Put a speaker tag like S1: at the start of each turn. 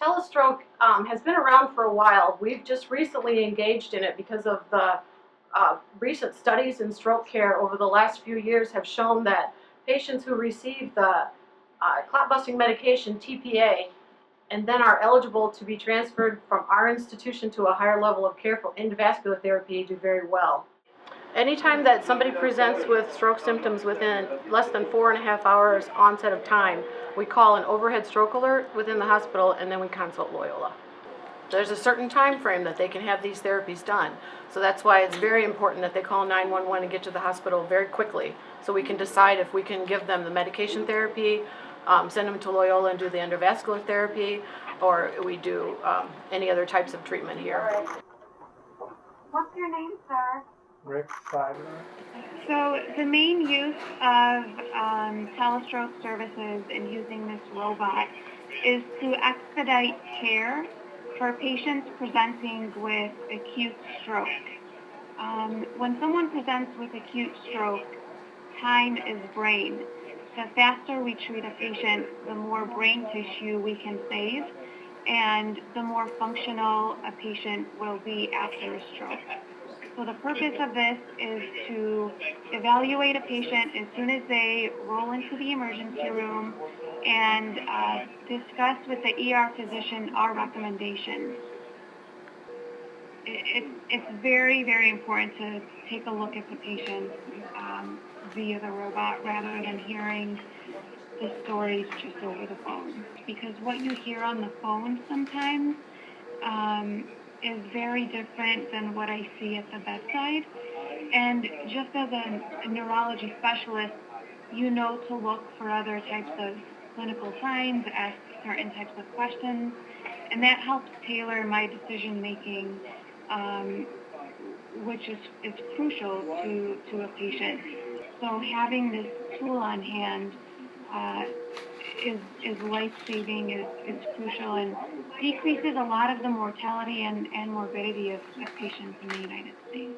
S1: Telestroke has been around for a while. We've just recently engaged in it because of the recent studies in stroke care over the last few years have shown that patients who receive the clot-busting medication, TPA, and then are eligible to be transferred from our institution to a higher level of care for endovascular therapy do very well. Anytime that somebody presents with stroke symptoms within less than 4.5 hours onset of time, we call an overhead stroke alert within the hospital, and then we consult Loyola. There's a certain time frame that they can have these therapies done. So that's why it's very important that they call 911 and get to the hospital very quickly, so we can decide if we can give them the medication therapy, send them to Loyola and do the endovascular therapy, or we do any other types of treatment here.
S2: What's your name, sir?
S3: Rick Siler.
S2: So the main use of telestroke services and using this robot is to expedite care for patients presenting with acute stroke. When someone presents with acute stroke, time is brain. The faster we treat a patient, the more brain tissue we can save, and the more functional a patient will be after a stroke. So the purpose of this is to evaluate a patient as soon as they roll into the emergency room and discuss with the ER physician our recommendations. It's very, very important to take a look at the patient via the robot rather than hearing the stories just over the phone. Because what you hear on the phone sometimes is very different than what I see at the bedside. And just as a neurology specialist, you know to look for other types of clinical signs, ask certain types of questions, and that helps tailor my decision making, which is crucial to a patient. So having this tool on hand is life-saving, is crucial, and decreases a lot of the mortality and morbidity of patients in the United States.